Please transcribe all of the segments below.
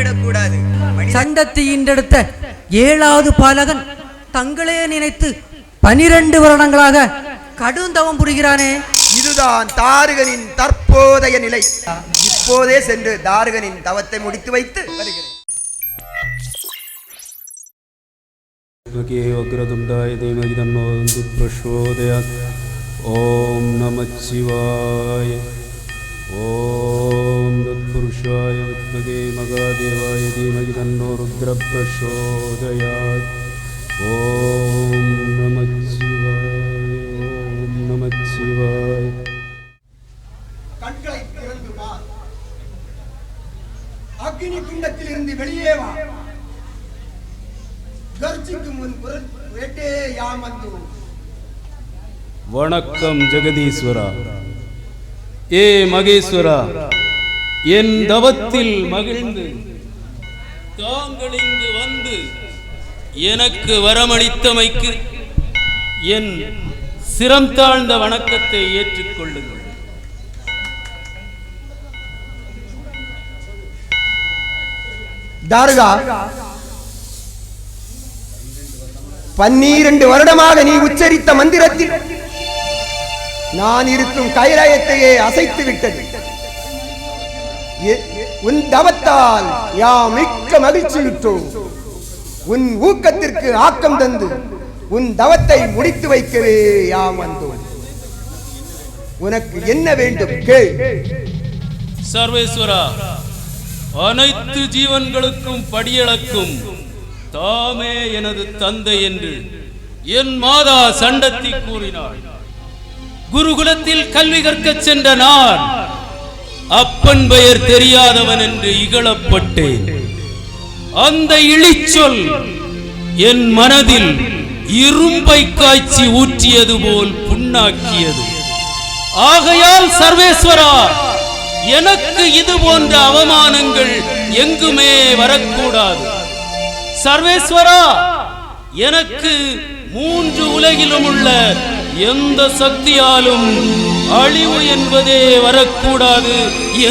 விட்டுவிடக் கூடாது. சண்டத்தை ஈண்டெடுத்த 7வது பாலகன் தங்களே நினைத்து 12 வருடங்களாக கடுந்தவம் புரிகிறானே. இதுதான் தாரகனின் தற்போதைய நிலை. இப்போதே சென்று தாரகனின் தவத்தை முடித்து வைத்து வருகிறேன். வக்ரதுண்டாய தீமகி தன்னோ பிரசோதயாத். ஓம் நமச்சிவாய. ஓம் தத்புருஷாய வித்மகே மகாதேவாய தீமகி தன்னோ ருத்ர பிரசோதயாத். ஓம் நமச்சிவாய. ஓம் நமச்சிவாய. கண்களை திறந்து பார். அக்னி குண்டத்தில் இருந்து வெளியே வா. கர்ஜிக்கும் முன் குரல் வேட்டே யாமந்து. வணக்கம் ஜெகதீஸ்வரா. ஏ மகேஸ்வரா, என் தவத்தில் மகிழ்ந்து தாங்கள் இங்கு வந்து எனக்கு வரமளித்தமைக்கு என் சிரம் தாழ்ந்த வணக்கத்தை ஏற்றுக்கொள்ளுங்கள். தாரகா, 12 வருடமாக நீ உச்சரித்த மந்திரத்தில் நான் இருக்கும் கைலாயத்தையே அசைத்து விட்டது. உன் தவத்தால் யாம் மிக்க மகிழ்ச்சியுற்றோம். உன் ஊக்கத்திற்கு ஆக்கம் தந்து உன் தவத்தை முடித்து வைக்கவே யாம் வந்தோம். உனக்கு என்ன வேண்டும் கேள். சர்வேஸ்வரா, அனைத்து ஜீவன்களுக்கும் படியளக்கும் தாமே எனது தந்தை என்று என் மாதா சண்டத்தி கூறினாள். குருகுலத்தில் கல்வி கற்கச் சென்ற நான் அப்பன் பெயர் தெரியாதவன் என்று இகழப்பட்டேன். அந்த இழிச்சொல் என் மனதில் இரும்பை காய்ச்சி ஊற்றியது போல் புண்ணாக்கியது. ஆகையால் சர்வேஸ்வரா, எனக்கு இது போன்ற அவமானங்கள் எங்குமே வரக்கூடாது. சர்வேஸ்வரா, எனக்கு 3 உலகிலும் உள்ள எந்த சக்தியாலும் அழிவு என்பதே வரக்கூடாது.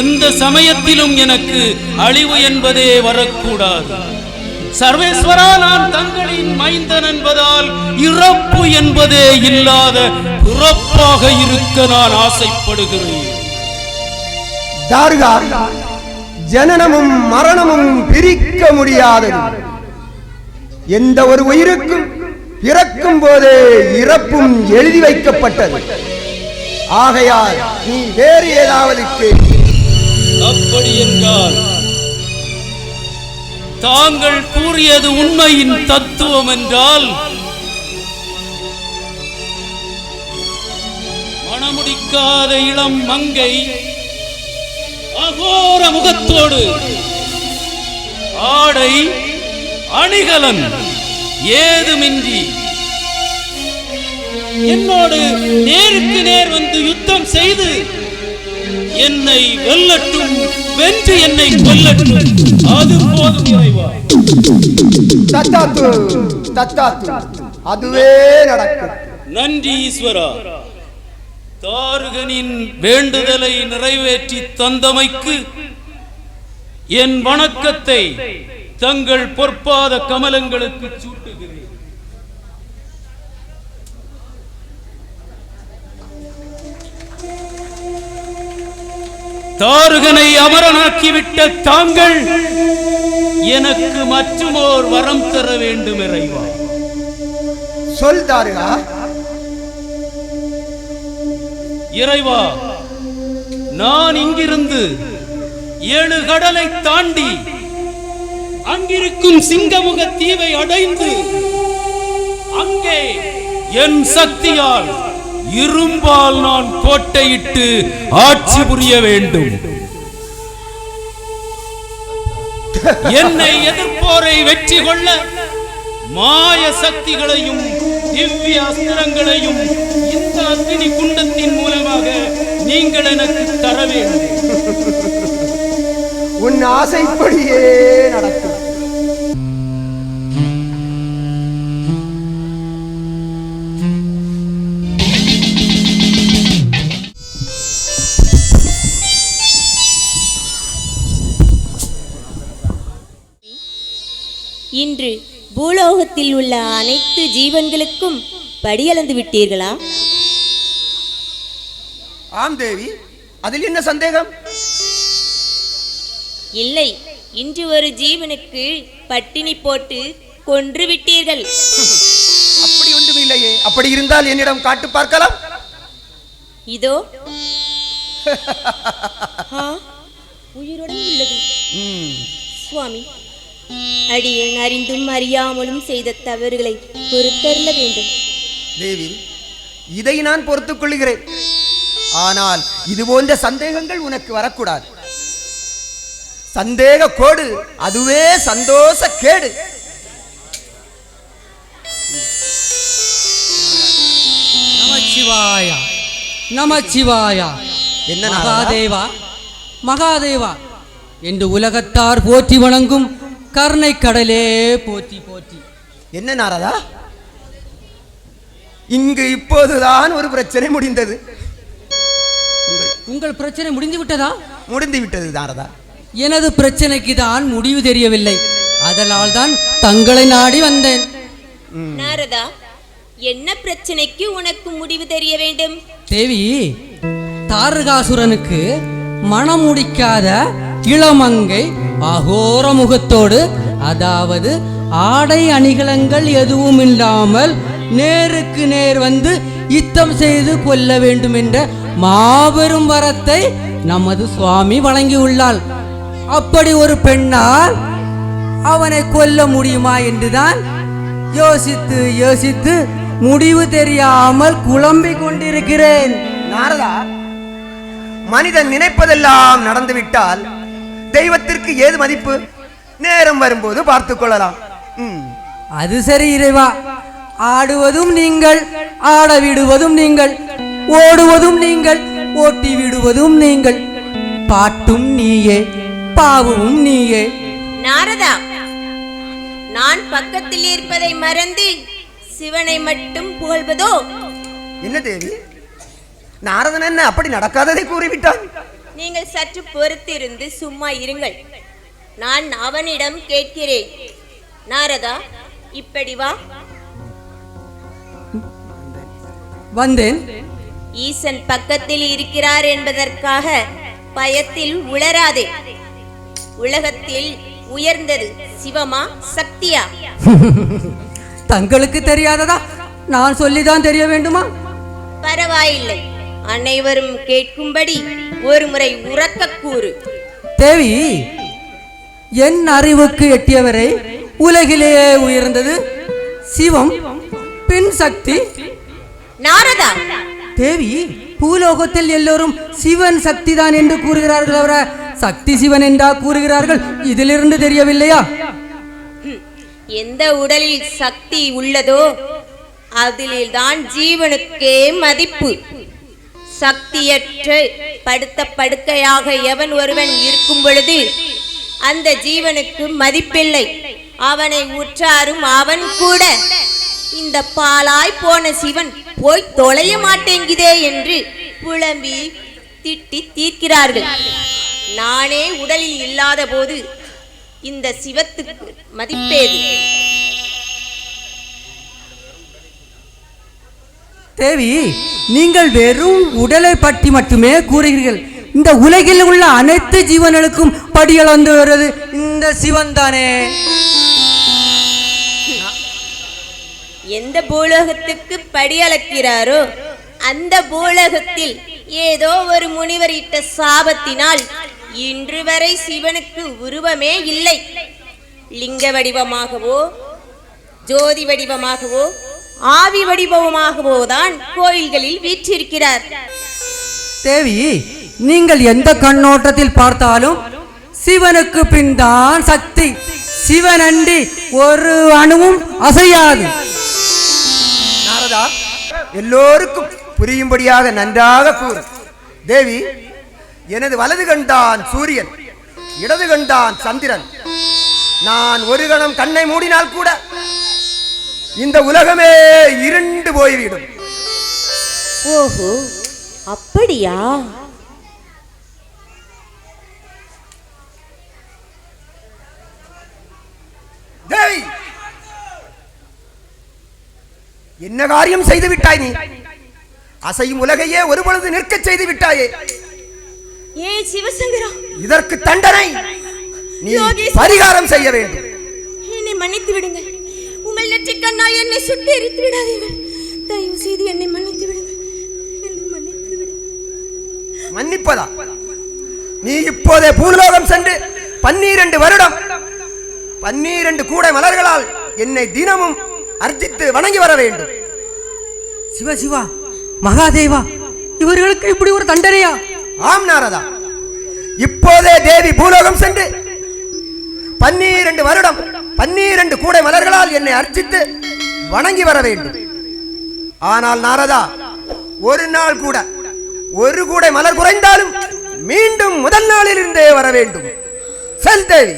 எந்த சமயத்திலும் எனக்கு அழிவு என்பதே வரக்கூடாது. சர்வேஸ்வரா, நான் தங்களின் மைந்தன் என்பதால் இறப்பு என்பதே இல்லாத பிறப்பாக இருக்க நான் ஆசைப்படுகிறேன். தாரகா, ஜனனமும் மரணமும் பிரிக்க முடியாதது. எந்த ஒரு உயிருக்கும் பிறக்கும் போதே இறப்பும் எழுதி வைக்கப்பட்டது. ஆகையால் நீ வேறு ஏதாவது கேள். அப்படி என்றால் தாங்கள் கூறியது உண்மையின் தத்துவம் என்றால் மணமுடிக்காத இளம் மங்கை அகோர முகத்தோடு ஆடை அணிகலன் ஏதுமின்றி என்னோடு நேருக்கு நேர் வந்து யுத்தம் செய்து என்னை வெல்லட்டும், வென்று என்னை கொல்லட்டும். அது போதும் இறைவா. அதுவே நடக்கும். நன்றி ஈஸ்வரா. தாரகனின் வேண்டுதலை நிறைவேற்றி தந்தமைக்கு என் வணக்கத்தை தங்கள் பொற்பாத கமலங்களுக்கு சூட்டுகிறேன். தாரகனை அமரனாக்கிவிட்ட தாங்கள் எனக்கு மற்றுமோர் வரம் தர வேண்டும் இறைவா. சொல் தாரகா. இறைவா, நான் இங்கிருந்து 7 கடலை தாண்டி அங்கிருக்கும் சிங்கமுக தீவை அடைந்து அங்கே என் சக்தியால் இரும்பால் நான் கோட்டையிட்டு ஆட்சி புரிய வேண்டும். என்னை எதிர்ப்போரை வெற்றி கொள்ள மாய சக்திகளையும் திவ்ய அஸ்திரங்களையும் இந்த அக்னி குண்டத்தின் மூலமாக நீங்கள் எனக்கு தர வேண்டும். உன் ஆசைப்படியே நடக்கும். இன்று பூலோகத்தில் உள்ள அனைத்து ஜீவன்களுக்கும் படியளந்து விட்டீர்களா? ஆம் தேவி, அதில் என்ன சந்தேகம்? இல்லை, இன்று ஒரு ஜீவனுக்கு பட்டினி போட்டு கொன்று விட்டீர்கள். அப்படி ஒன்றும் இல்லையே. அப்படி இருந்தால் என்னிடம் காட்டு பார்க்கலாம். இதோ. உயிருடன் உள்ளது. சுவாமி, அடியேன் அறிந்தும் அறியாமலும் செய்த தவறுகளை பொறுத்தருள வேண்டும். தேவி, இதை நான் பொறுத்துக் கொள்கிறேன். ஆனால் இது போன்ற சந்தேகங்கள் உனக்கு வரக்கூடாது. சந்தேக கோடு அதுவே சந்தோஷ கேடு. நமச்சிவாயா, நமச்சிவாயா. என்ன மகாதேவா, மகாதேவா என்று உலகத்தார் போற்றி வணங்கும் கருணை கடலே போற்றி போற்றி. என்ன நாரதா, இங்கு இப்போதுதான் ஒரு பிரச்சனை முடிந்தது. உங்கள் பிரச்சனை முடிந்து விட்டதா? முடிந்து விட்டது நாரதா. எனது பிரச்சனைக்கு தான் முடிவு தெரியவில்லை. அதனால் தான் தங்களை நாடி வந்தேன். நாரதா, என்ன பிரச்சனைக்கு உனக்கு முடிவு தெரிய வேண்டும்? தேவி, தாரகாசுரனுக்கு மனம் முடிக்காத இளமங்கை அகோர முகத்தோடு, அதாவது ஆடை அணிகலங்கள் எதுவும் இல்லாமல் நேருக்கு நேர் வந்து யுத்தம் செய்து கொள்ள வேண்டும் என்ற மாபெரும் வரத்தை நமது சுவாமி வழங்கியுள்ளாள். அப்படி ஒரு பெண்ணால் அவனை கொல்ல முடியுமா என்றுதான் யோசித்து யோசித்து முடிவு தெரியாமல் குழம்பிக் கொண்டிருக்கிறேன். நாரதா, மனிதன் நினைப்பதெல்லாம் நடந்துவிட்டால் தெய்வத்திற்கு ஏது மதிப்பு? நேரம் வரும்போது பார்த்துக் கொள்ளலாம். அது சரி இறைவா. ஆடுவதும் நீங்கள், ஆட விடுவதும் நீங்கள், ஓடுவதும் நீங்கள், ஓட்டி விடுவதும் நீங்கள், பாட்டும் நீயே, பாவமும் நீயே. நாரதா, நான் பக்கத்தில் இருப்பதை மறந்து சிவனை மட்டும் புகழ்வதோ? என்ன தேவி, நாரதன் என்ன அப்படி நடக்காததை கூறிவிட்டான்? நீங்கள் சற்று பொறுத்திருந்து சும்மா இருங்கள். நான் அவனிடம் கேட்கிறேன். நாரதா, இப்படி வா. வந்தேன். ஈசன் பக்கத்தில் இருக்கிறார் என்பதற்காக பயத்தில் உளராதே. உலகத்தில் உயர்ந்தது சிவமா சக்தியா? தங்களுக்கு தெரியாததா? நான் சொல்லிதான் தெரிய வேண்டுமா? பரவாயில்லை, அனைவரும் கேட்கும்படி ஒரு முறை உரக்க கூறு. தேவி, என் அறிவுக்கு எட்டியவரை உலகிலேயே உயர்ந்தது சிவம், பின் சக்தி. நாரதா, தேவி, பூலோகத்தில் எல்லோரும் சிவன் சக்தி தான் என்று கூறுகிறார்கள். அவர சக்தி சிவன் என்றா கூறுகிறார்கள். இதிலிருந்து தெரியவில்லையா? எந்த உடலில் சக்தி உள்ளதோ அதில்தான் ஜீவனுக்கே மதிப்பு. சக்தியற்ற படுத்த படுக்கையாக எவன் ஒருவன் இருக்கும் பொழுது அந்த ஜீவனுக்கு மதிப்பில்லை. அவனை உற்றாரும் அவன் கூட இந்த பாலாய் போன சிவன் போய் தொலைய மாட்டேங்குதே என்று புலம்பி திட்டி தீர்க்கிறார்கள். நானே உடலில் இல்லாத போது இந்த சிவத்துக்கு மதிப்பேது? தேவி, நீங்கள் வெறும் உடலை பற்றி மட்டுமே கூறுகிறீர்கள். இந்த உலகில் உள்ள அனைத்து ஜீவன்களுக்கும் படியளந்து வருவது இந்த சிவன் தானே. எந்த பூலோகத்துக்கு படியளக்கிறாரோ அந்த பூலோகத்தில் ஏதோ ஒரு முனிவர் இட்ட சாபத்தினால் இன்று வரை சிவனுக்கு உருவமே இல்லை. லிங்க வடிவமாகவோ, ஜோதி வடிவமாகவோ, ஆவி வடிவமாகவோ தான் கோயில்களில் வீற்றிருக்கிறார். தேவி, நீங்கள் எந்த கண்ணோட்டத்தில் பார்த்தாலும் சிவனுக்கு பின் தான் சக்தி. சிவனண்டி ஒரு அணுவும் அசையாது. நாரதா, எல்லோருக்கும் புரியும்படியாக நன்றாக கூறு. தேவி, எனது வலது கண்டான் சூரியன், இடது கண்டான் சந்திரன். நான் ஒரு கணம் கண்ணை மூடினால் கூட இந்த உலகமே இருண்டு போய்விடும். ஓஹோ, அப்படியா? தேவி, என்ன காரியம் செய்து விட்டாய் நீ? அசையும் உலகையே ஒரு பொழுது நிற்க செய்து விட்டாயே. ஏன் சிவசங்கரா, இதற்கு தண்டனை நீ பரிகாரம் செய்ய வேண்டும். என்னை மன்னித்து விடுங்கள். உங்கள் நெற்றிக் கண்ணால் என்னை சுட்டு எரித்து விடாதீர்கள். தயவு செய்து என்னை மன்னித்து விடுங்கள். என்னை மன்னித்து விடுங்கள். மன்னிப்பதா? நீ இப்போதே பூலோகம் சென்று 12 வருடம் 12 கூடை மலர்களால் என்னை தினமும் அர்ச்சித்து வணங்கி வர வேண்டும். சிவா சிவா, மகாதேவா, இவர்களுக்கு இப்படி ஒரு தண்டனையா? ஆம் நாரதா, இப்போதே தேவி பூலோகம் சென்று 12 வருடம் 12 கூடை மலர்களால் என்னை அர்ச்சித்து வணங்கி வர வேண்டும். ஆனால் நாரதா, ஒரு நாள் கூட ஒரு கூடை மலர் குறைந்தாலும் மீண்டும் முதல் நாளில் இருந்தே வர வேண்டும். செல் தேவி.